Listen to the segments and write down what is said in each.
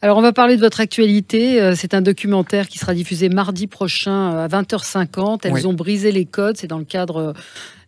Alors, on va parler de votre actualité. C'est un documentaire qui sera diffusé mardi prochain à 20h50. Elles ont brisé les codes. C'est dans le cadre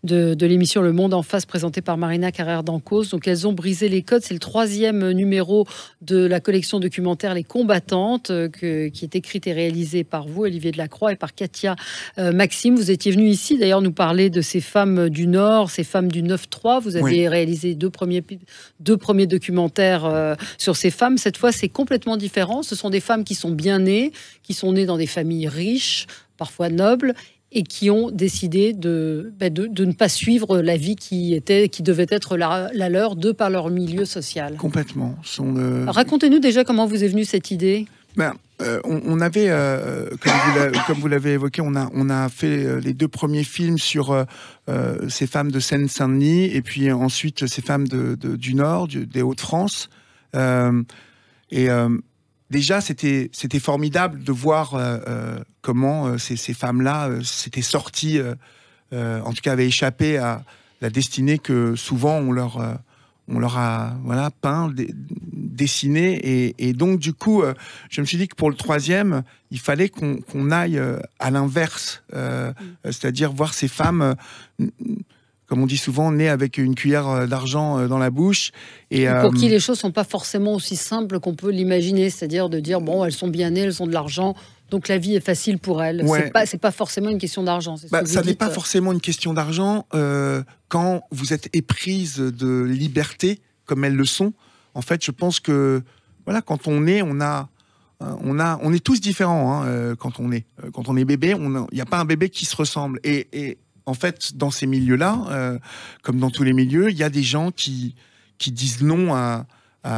de l'émission Le Monde en face, présentée par Marina Carrère d'Ancos. Donc, elles ont brisé les codes. C'est le 3e numéro de la collection documentaire Les Combattantes, qui est écrite et réalisée par vous, Olivier Delacroix, et par Katia Maxime. Vous étiez venu ici, d'ailleurs, nous parler de ces femmes du Nord, ces femmes du 9-3. Vous avez réalisé deux premiers documentaires sur ces femmes. Cette fois, c'est complètement différent. Ce sont des femmes qui sont bien nées, qui sont nées dans des familles riches, parfois nobles, et qui ont décidé de ne pas suivre la vie qui devait être la leur, de par leur milieu social. Complètement. Racontez-nous déjà comment vous est venue cette idée. On avait, comme vous l'avez évoqué, on a fait les 2 premiers films sur ces femmes de Seine-Saint-Denis, et puis ensuite ces femmes du Nord, des Hauts-de-France. Déjà, c'était formidable de voir comment ces femmes-là s'étaient sorties, en tout cas avaient échappé à la destinée que souvent on leur a peint, dessiné. Et donc, du coup, je me suis dit que pour le 3e, il fallait qu'on aille à l'inverse, c'est-à-dire voir ces femmes, comme on dit souvent, nées avec une cuillère d'argent dans la bouche. Et pour qui les choses ne sont pas forcément aussi simples qu'on peut l'imaginer, c'est-à-dire de dire, bon, elles sont bien nées, elles ont de l'argent, donc la vie est facile pour elles. C'est pas forcément une question d'argent. Ça n'est pas forcément une question d'argent quand vous êtes éprise de liberté, comme elles le sont. En fait, je pense que quand on est, on est tous différents. Quand on est bébé, il n'y a pas un bébé qui se ressemble. Et en fait, dans ces milieux-là, comme dans tous les milieux, il y a des gens qui disent non à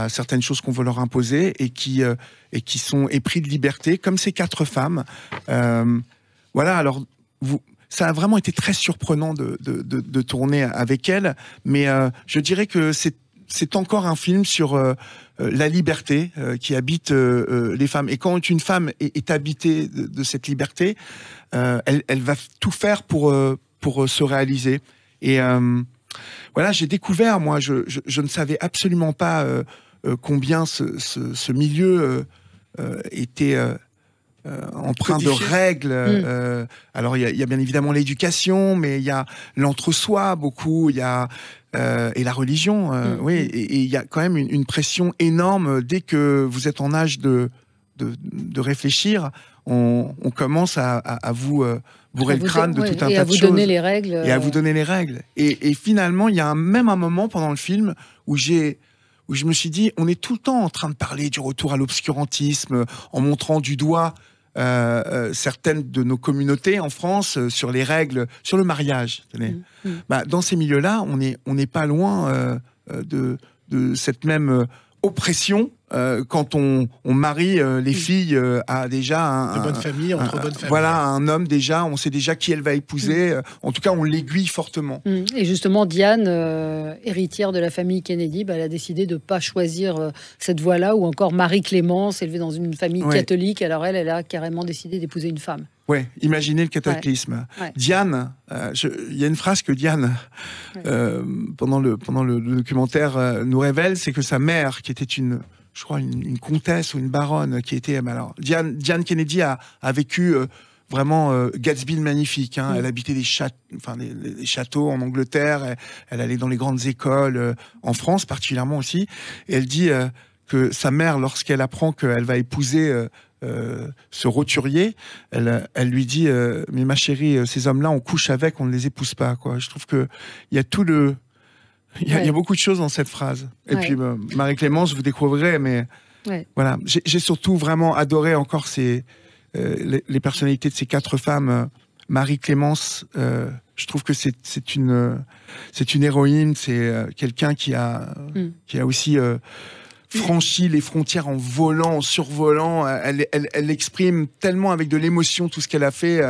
certaines choses qu'on veut leur imposer et qui sont épris de liberté, comme ces 4 femmes. Alors, ça a vraiment été très surprenant de tourner avec elles, mais je dirais que c'est encore un film sur la liberté qui habite les femmes. Et quand une femme est habitée de cette liberté, elle va tout faire pour se réaliser. Et j'ai découvert, moi, je ne savais absolument pas combien ce milieu était empreint de règles. Alors, il y a bien évidemment l'éducation, mais il y a l'entre-soi beaucoup, il y a et la religion. Et il y a quand même une pression énorme. Dès que vous êtes en âge de réfléchir, on commence à vous bourrer le crâne de tout un tas de choses. Et à vous donner les règles. Et à vous donner les règles. Et finalement, il y a même un moment pendant le film où je me suis dit, on est tout le temps en train de parler du retour à l'obscurantisme, en montrant du doigt certaines de nos communautés en France sur les règles, sur le mariage. Dans ces milieux-là, on n'est pas loin de cette même oppression quand on marie les filles à déjà de bonne famille, entre bonnes familles. Un homme déjà, on sait déjà qui elle va épouser. En tout cas, on l'aiguille fortement. Et justement, Diane, héritière de la famille Kennedy, elle a décidé de ne pas choisir cette voie-là, ou encore Marie-Clémence, élevée dans une famille catholique. Alors elle a carrément décidé d'épouser une femme. Ouais, imaginez le cataclysme. Diane, il y a une phrase que Diane, pendant le documentaire, nous révèle, c'est que sa mère, qui était une comtesse ou une baronne, qui était... Alors, Diane Kennedy a vécu vraiment Gatsby le magnifique. Elle habitait des châteaux en Angleterre, elle allait dans les grandes écoles, en France particulièrement aussi, et elle dit que sa mère, lorsqu'elle apprend qu'elle va épouser... ce roturier, elle lui dit mais ma chérie, ces hommes-là, on couche avec, on ne les épouse pas, quoi. Je trouve que il y a tout le il y a beaucoup de choses dans cette phrase. Et puis Marie-Clémence, vous découvrirez, mais voilà, j'ai surtout vraiment adoré encore les personnalités de ces 4 femmes. Marie-Clémence, je trouve que c'est une héroïne, c'est quelqu'un qui a aussi franchit les frontières en volant, en survolant. Elle exprime tellement avec de l'émotion tout ce qu'elle a fait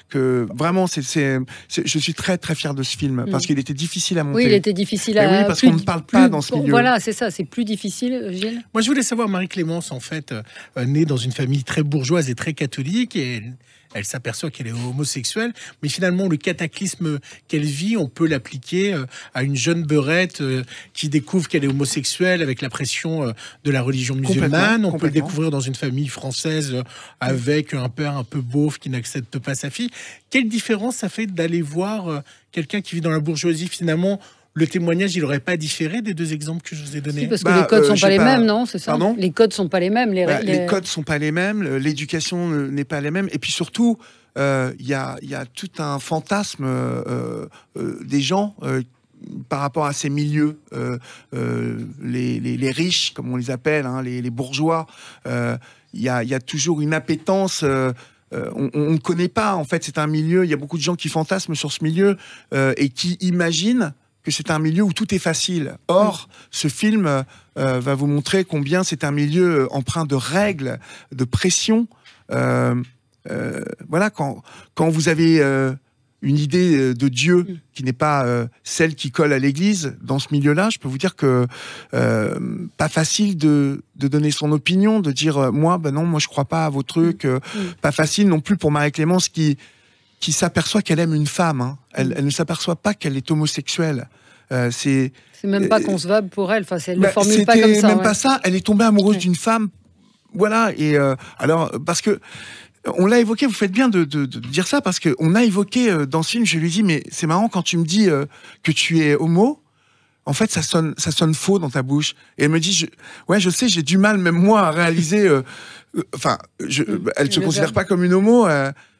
que vraiment, je suis très très fier de ce film parce qu'il était difficile à monter. Oui, il était difficile à... Oui, parce qu'on ne parle pas dans ce milieu. Voilà, c'est ça, c'est plus difficile, Gilles. Moi, je voulais savoir, Marie-Clémence, en fait, née dans une famille très bourgeoise et très catholique, et elle s'aperçoit qu'elle est homosexuelle, mais finalement le cataclysme qu'elle vit, on peut l'appliquer à une jeune beurette qui découvre qu'elle est homosexuelle avec la pression de la religion musulmane. On peut le découvrir dans une famille française avec un père un peu beauf qui n'accepte pas sa fille. Quelle différence ça fait d'aller voir quelqu'un qui vit dans la bourgeoisie? Finalement, le témoignage, il n'aurait pas différé des deux exemples que je vous ai donnés? Si, parce que les codes sont pas les mêmes, non? C'est ça. Pardon? Les codes sont pas les mêmes. Les codes sont pas les mêmes, l'éducation n'est pas la même, et puis surtout, il y a tout un fantasme des gens par rapport à ces milieux, les riches, comme on les appelle, hein, les bourgeois. Il y a toujours une appétence. On ne connaît pas, en fait, c'est un milieu. Il y a beaucoup de gens qui fantasment sur ce milieu et qui imaginent que c'est un milieu où tout est facile. Or, ce film va vous montrer combien c'est un milieu empreint de règles, de pression. Voilà, quand vous avez une idée de Dieu qui n'est pas celle qui colle à l'église, dans ce milieu-là, je peux vous dire que pas facile de donner son opinion, de dire moi, ben non, moi je crois pas à vos trucs. Pas facile non plus pour Marie-Clémence qui s'aperçoit qu'elle aime une femme. Hein. Elle ne s'aperçoit pas qu'elle est homosexuelle. C'est même pas concevable pour elle. Enfin, elle ne le formule pas comme ça. Même pas ça. Elle est tombée amoureuse d'une femme. Voilà. Et alors, parce que on l'a évoqué, vous faites bien de dire ça, parce qu'on a évoqué dans ce film, je lui ai dit, mais c'est marrant quand tu me dis que tu es homo, en fait, ça sonne faux dans ta bouche. Et elle me dit, je sais, j'ai du mal, même moi, à réaliser. Enfin, elle ne se considère pas comme une homo.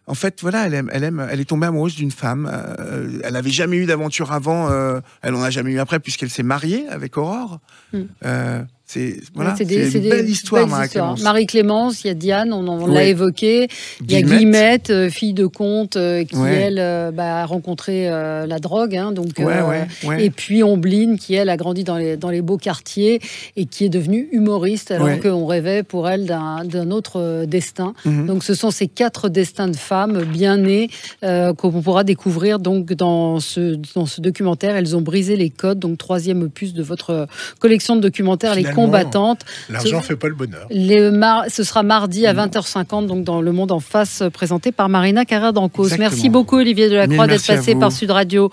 En fait, voilà, elle est tombée amoureuse d'une femme. Elle n'avait jamais eu d'aventure avant. Elle en a jamais eu après, puisqu'elle s'est mariée avec Aurore. C'est une belle histoire, Marie-Clémence. Marie-Clémence, il y a Diane, on l'a évoqué. Il y a Guillemette, fille de comte, qui, elle, a rencontré la drogue. Hein, donc, Et puis Ombline, qui, elle, a grandi dans les beaux quartiers et qui est devenue humoriste, alors qu'on rêvait pour elle d'un autre destin. Donc, ce sont ces 4 destins de femmes bien nées qu'on pourra découvrir donc, dans ce documentaire. Elles ont brisé les codes. Donc, 3e opus de votre collection de documentaires, Les Combattantes. L'argent fait pas le bonheur. Ce sera mardi à 20h50, donc dans Le Monde en face, présenté par Marina Carrère d'Ancos. Merci beaucoup, Olivier Delacroix, d'être passé par Sud Radio.